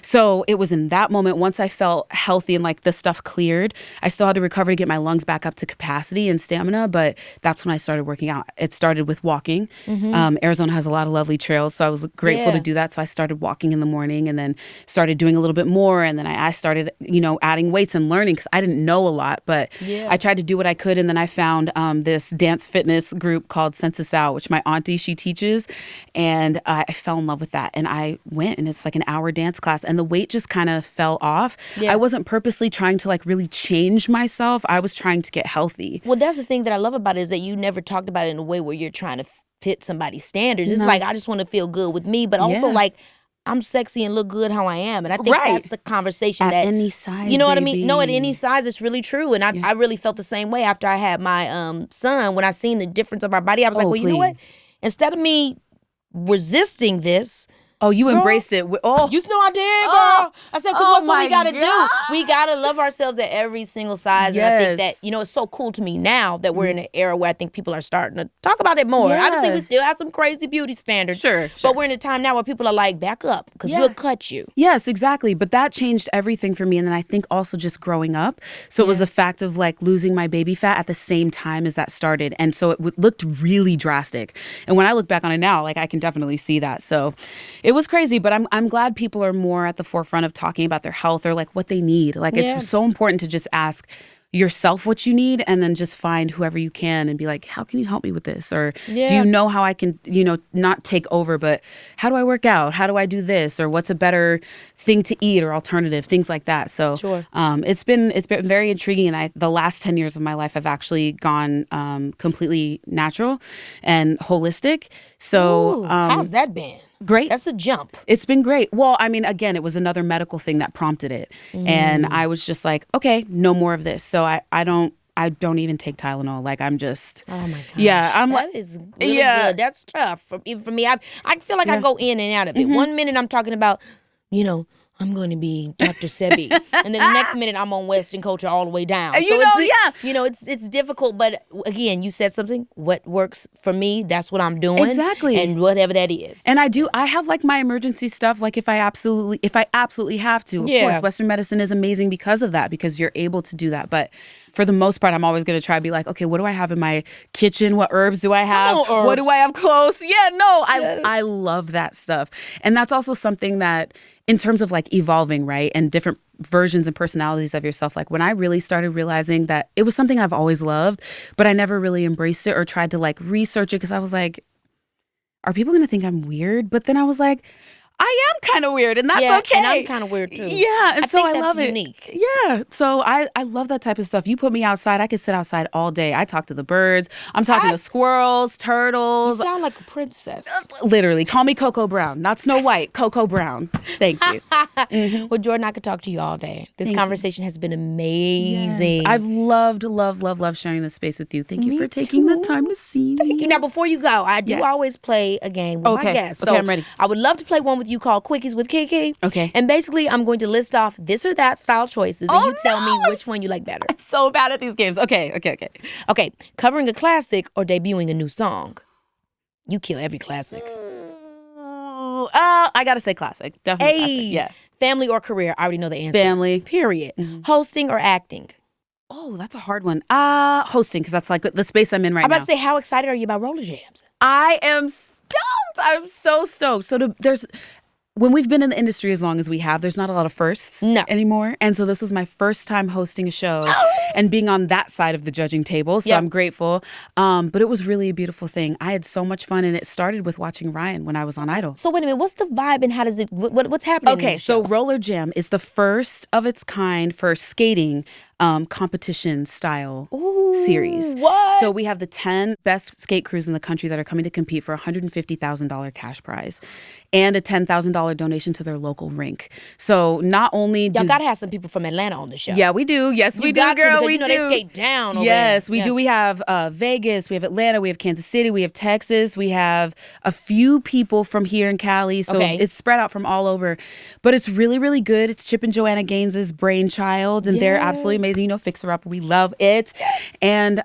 So it was in that moment, once I felt healthy and like the stuff cleared, I still had to recover to get my lungs back up to capacity and stamina, but that's when I started working out. It started with walking. Arizona has a lot of lovely trails, so I was grateful to do that. So I started walking in the morning and then started doing a little bit more. And then I started, adding weights and learning, because I didn't know a lot, but I tried to do what I could. And then I found this dance fitness group called Census Out, which my auntie, she teaches. And I fell in love with that. And I went, and it's like an hour dance class, and the weight just kind of fell off. I wasn't purposely trying to like really change myself. I was trying to get healthy. Well, that's the thing that I love about it, is that you never talked about it in a way where you're trying to fit somebody's standards. It's like, I just want to feel good with me, but also like, I'm sexy and look good how I am. And I think that's the conversation at that any size, you know what I baby. mean? No, at any size, it's really true. And I really felt the same way after I had my son. When I seen the difference of my body, I was like, well, you know what? Instead of me resisting this, oh, you embraced it. Oh, you know I did, girl. I said, because what's what we got to do? We got to love ourselves at every single size. Yes. And I think that, you know, it's so cool to me now that we're in an era where I think people are starting to talk about it more. Obviously, we still have some crazy beauty standards. Sure. But we're in a time now where people are like, back up, because we'll cut you. Yes, exactly. But that changed everything for me. And then I think also just growing up. So it was a fact of like losing my baby fat at the same time as that started. And so it looked really drastic. And when I look back on it now, like I can definitely see that. So it was crazy. But I'm glad people are more at the forefront of talking about their health or like what they need. Like it's so important to just ask yourself what you need and then just find whoever you can and be like, how can you help me with this? Or do you know how I can, you know, not take over, but how do I work out? How do I do this? Or what's a better thing to eat or alternative, things like that. So it's been very intriguing. And the last 10 years of my life, I've actually gone completely natural and holistic. So how's that been? Great. That's a jump. It's been great. Well, I mean, again, it was another medical thing that prompted it. And I was just like, okay, no more of this. So I don't even take Tylenol. Like I'm just, oh my gosh. Yeah, I'm that is really good. That's tough. Even for me, I feel like I go in and out of it. 1 minute I'm talking about, you know, I'm going to be Dr. Sebi. And then the next minute I'm on Western culture all the way down. So it's difficult. But again, you said something. What works for me, that's what I'm doing. Exactly. And whatever that is. And I have like my emergency stuff. Like if I absolutely have to, of course, Western medicine is amazing because of that, because you're able to do that. But for the most part, I'm always going to try to be like, okay, what do I have in my kitchen? What herbs do I have? What do I have close? I love that stuff. And that's also something that in terms of like evolving, right? And different versions and personalities of yourself. Like when I really started realizing that it was something I've always loved, but I never really embraced it or tried to like research it because I was like, are people going to think I'm weird? But then I was like, I am kind of weird, and that's okay. And I'm kind of weird too. Yeah, and so I love it. Unique. Yeah, so I love that type of stuff. You put me outside, I could sit outside all day. I talk to the birds. I'm talking to squirrels, turtles. You sound like a princess. Literally, call me Coco Brown, not Snow White. Coco Brown. Thank you. Well, Jordan, I could talk to you all day. This conversation has been amazing. Yes. I've loved sharing this space with you. Thank you for taking the time to see me. Thank you. Now, before you go, I do always play a game with my guests. So I'm ready. I would love to play one with you called Quickies with Keke. Okay. And basically, I'm going to list off this or that style choices, and you tell me which one you like better. I'm so bad at these games. Okay. Okay, covering a classic or debuting a new song? You kill every classic. I gotta say classic. Definitely classic. Yeah. Family or career? I already know the answer. Family. Period. Hosting or acting? Oh, that's a hard one. Hosting, because that's like the space I'm in right now. I'm about to say, how excited are you about roller jams? I am stoked. I'm so stoked. So when we've been in the industry as long as we have, there's not a lot of firsts anymore. And so this was my first time hosting a show and being on that side of the judging table. So I'm grateful. But it was really a beautiful thing. I had so much fun. And it started with watching Ryan when I was on Idol. So wait a minute, what's the vibe and how does it, what's happening? Okay, so Roller Jam is the first of its kind for skating competition style series. What? So we have the 10 best skate crews in the country that are coming to compete for a $150,000 cash prize and a $10,000 donation to their local rink. So not only y'all gotta have some people from Atlanta on the show. Yeah, we do. Yes, we do, girl. We do. They skate down over yes, there. We do. We have Vegas, we have Atlanta, we have Kansas City, we have Texas, we have a few people from here in Cali. So it's spread out from all over. But it's really, really good. It's Chip and Joanna Gaines's brainchild, and they're absolutely amazing. You know, Fixer Up, we love it. And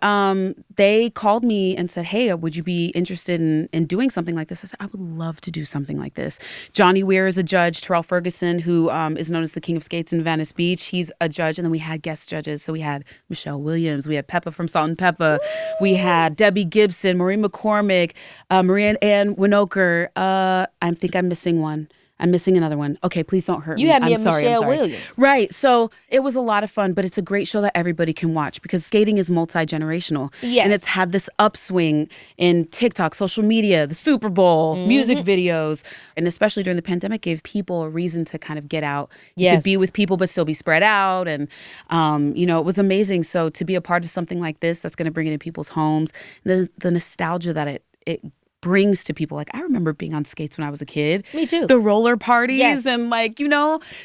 they called me and said, hey, would you be interested in doing something like this? I said, I would love to do something like this. Johnny Weir is a judge. Terrell Ferguson, who is known as the King of Skates in Venice Beach, he's a judge. And then we had guest judges. So we had Michelle Williams. We had Peppa from Salt and Peppa. We had Debbie Gibson, Maureen McCormick, Maria Ann Winokur. I think I'm missing one. I'm missing another one. Okay, please don't hurt me. You had me I'm sorry, Michelle Williams. Right. So it was a lot of fun, but it's a great show that everybody can watch because skating is multi-generational. Yes. And it's had this upswing in TikTok, social media, the Super Bowl, music videos, and especially during the pandemic gave people a reason to kind of get out. You could be with people but still be spread out. And, it was amazing. So to be a part of something like this that's going to bring it in people's homes, the nostalgia that it brings to people. Like, I remember being on skates when I was a kid. Me too. The roller parties Yes. and like,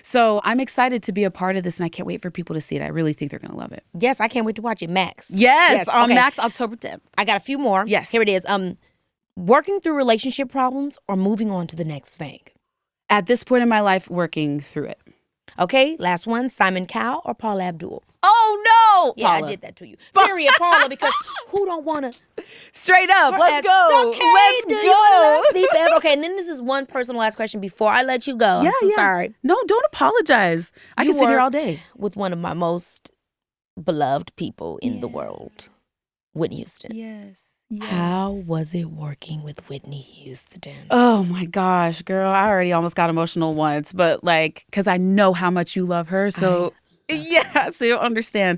So I'm excited to be a part of this, and I can't wait for people to see it. I really think they're going to love it. Yes, I can't wait to watch it. Max. Yes, on okay. Max October 10th. I got a few more. Yes. Here it is. Working through relationship problems or moving on to the next thing? At this point in my life, working through it. Okay, last one. Simon Cowell or Paula Abdul? Oh, no! Yeah, Paula. I did that to you. Period, Paula, because who don't want to... Straight up, let's go. Okay, Let's do go. you want to be forever? Okay, and then this is one personal last question before I let you go. I'm so sorry. No, don't apologize. I can sit here all day. With one of my most beloved people in the world, Whitney Houston. Yes. How was it working with Whitney Houston? Oh my gosh, girl. I already almost got emotional once, but like, because I know how much you love her. So, so you'll understand.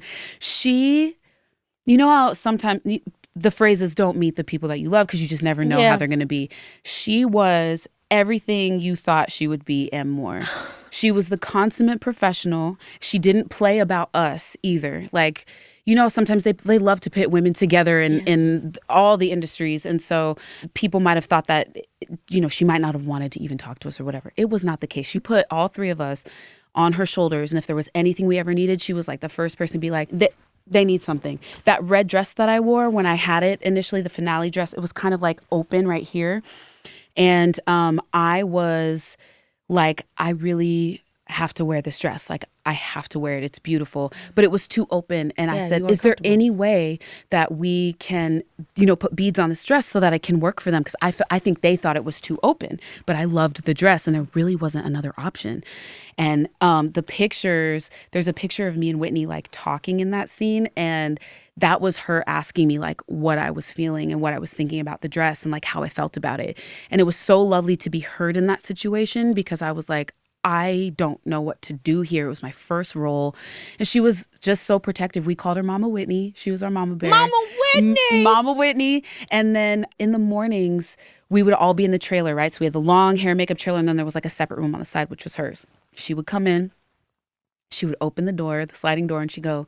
You know how sometimes the phrase is don't meet the people that you love because you just never know how they're going to be. She was everything you thought she would be and more. She was the consummate professional. She didn't play about us either. Like, sometimes they love to pit women together in all the industries. And so people might have thought that, she might not have wanted to even talk to us or whatever. It was not the case. She put all three of us on her shoulders. And if there was anything we ever needed, she was like the first person to be like, they need something. That red dress that I wore when I had it initially, the finale dress, it was kind of like open right here. And I was like, I really have to wear this dress. Like, I have to wear it. It's beautiful. But it was too open. And I said, is there any way that we can, put beads on this dress so that I can work for them? Because I think they thought it was too open. But I loved the dress and there really wasn't another option. And the pictures, there's a picture of me and Whitney like talking in that scene. And that was her asking me like what I was feeling and what I was thinking about the dress and like how I felt about it. And it was so lovely to be heard in that situation because I was like, I don't know what to do here. It was my first role. And she was just so protective. We called her Mama Whitney. She was our mama bear. Mama Whitney! Mama Whitney. And then in the mornings, we would all be in the trailer, right? So we had the long hair makeup trailer, and then there was like a separate room on the side, which was hers. She would come in. She would open the door, the sliding door, and she'd go,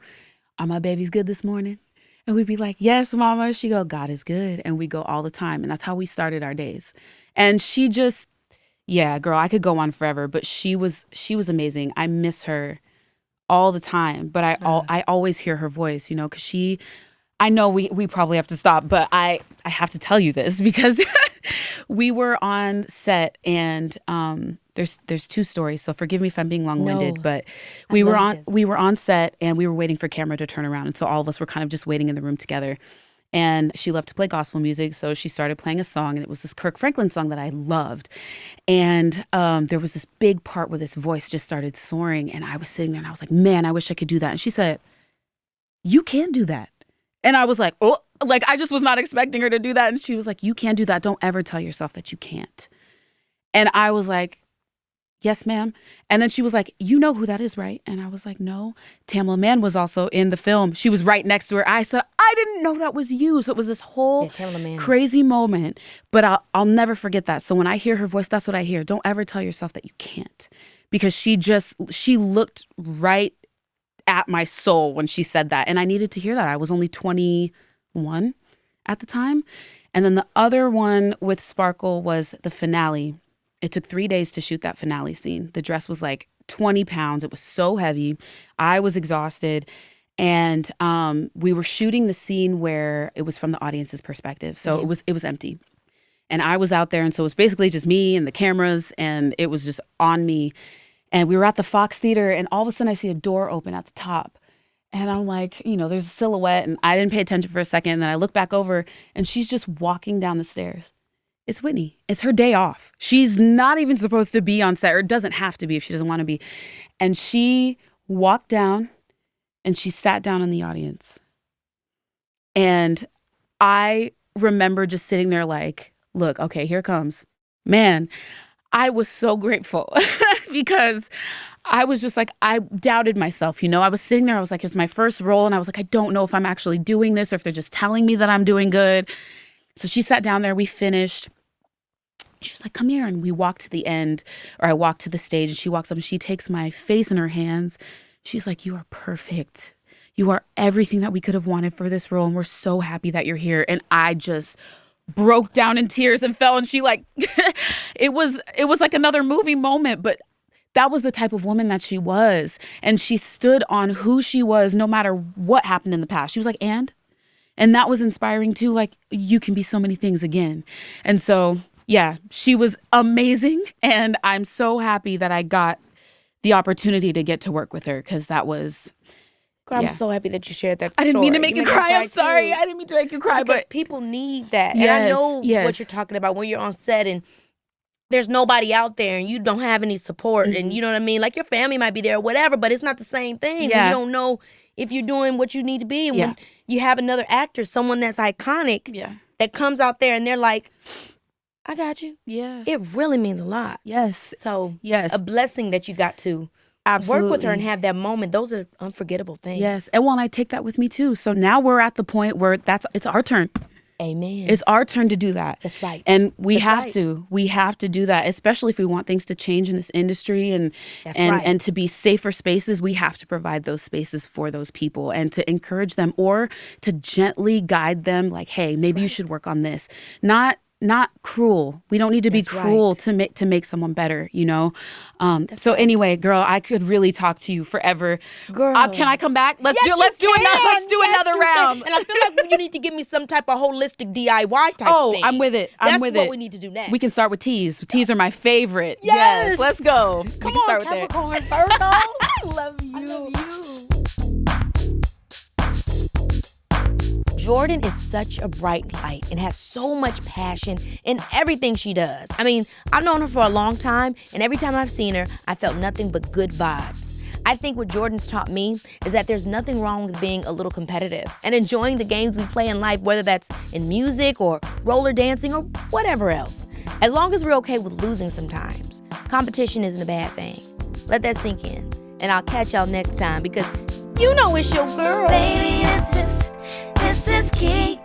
"Are my babies good this morning?" And we'd be like, "Yes, Mama." She'd go, "God is good." And we go all the time. And that's how we started our days. And she just... Yeah, girl, I could go on forever, but she was amazing. I miss her all the time, but I always hear her voice, because I know we probably have to stop, but I have to tell you this because we were on set and there's two stories, so forgive me if I'm being long-winded, but we were on set and we were waiting for camera to turn around, and so all of us were kind of just waiting in the room together. And she loved to play gospel music, so she started playing a song, and it was this Kirk Franklin song that I loved. And there was this big part where this voice just started soaring, and I was sitting there, and I was like, man, I wish I could do that. And she said, "You can do that." And I was like, oh, like I just was not expecting her to do that. And she was like, "You can do that. Don't ever tell yourself that you can't." And I was like, "Yes, ma'am." And then she was like, "You know who that is, right?" And I was like, "No." Tamla Mann was also in the film. She was right next to her. I said, "I didn't know that was you." So it was this whole crazy moment. But I'll never forget that. So when I hear her voice, that's what I hear. Don't ever tell yourself that you can't. Because she looked right at my soul when she said that. And I needed to hear that. I was only 21 at the time. And then the other one with Sparkle was the finale. It took 3 days to shoot that finale scene. The dress was like 20 pounds. It was so heavy. I was exhausted. And we were shooting the scene where it was from the audience's perspective. So it was empty. And I was out there. And so it was basically just me and the cameras. And it was just on me. And we were at the Fox Theater. And all of a sudden I see a door open at the top. And I'm like, there's a silhouette. And I didn't pay attention for a second. And then I look back over and she's just walking down the stairs. It's Whitney. It's her day off. She's not even supposed to be on set, or doesn't have to be if she doesn't want to be. And she walked down and she sat down in the audience. And I remember just sitting there like, look, okay, here it comes. Man, I was so grateful because I was just like, I doubted myself. I was sitting there. I was like, it's my first role. And I was like, I don't know if I'm actually doing this or if they're just telling me that I'm doing good. So she sat down there, we finished. She was like, "Come here." And we walked to the end, or I walked to the stage, and she walks up and she takes my face in her hands. She's like, "You are perfect. You are everything that we could have wanted for this role. And we're so happy that you're here." And I just broke down in tears and fell, and she like, it was like another movie moment, but that was the type of woman that she was. And she stood on who she was no matter what happened in the past. She was like, and that was inspiring too. Like, you can be so many things again. And so, yeah, she was amazing. And I'm so happy that I got the opportunity to get to work with her, because that was... Girl, I'm so happy that you shared that story. I didn't mean to make you cry. I'm sorry. I didn't mean to make you cry. Because but people need that. And I know what you're talking about when you're on set and there's nobody out there and you don't have any support. Mm-hmm. And you know what I mean? Like, your family might be there or whatever, but it's not the same thing. Yeah. When you don't know if you're doing what you need to be. And when you have another actor, someone that's iconic, that comes out there and they're like, I got you. Yeah. It really means a lot. Yes. So, a blessing that you got to work with her and have that moment. Those are unforgettable things. Yes. And I take that with me too. So now we're at the point where it's our turn. Amen. It's our turn to do that. That's right. And we have to do that, especially if we want things to change in this industry and to be safer spaces. We have to provide those spaces for those people and to encourage them or to gently guide them like, hey, maybe you should work on this. Not cruel. We don't need to be cruel to make someone better, you know? Anyway, girl, I could really talk to you forever. Girl. Can I come back? Let's do another round. And I feel like you need to give me some type of holistic DIY type thing. Oh, I'm with it. That's what we need to do next. We can start with teas. Teas are my favorite. Yes. Let's go. Come on, start with Capricorn, Virgo. I love you. I love you. Jordin is such a bright light and has so much passion in everything she does. I mean, I've known her for a long time, and every time I've seen her, I felt nothing but good vibes. I think what Jordin's taught me is that there's nothing wrong with being a little competitive and enjoying the games we play in life, whether that's in music or roller dancing or whatever else. As long as we're okay with losing sometimes, competition isn't a bad thing. Let that sink in. And I'll catch y'all next time because you know it's your girl. Baby, this is Keke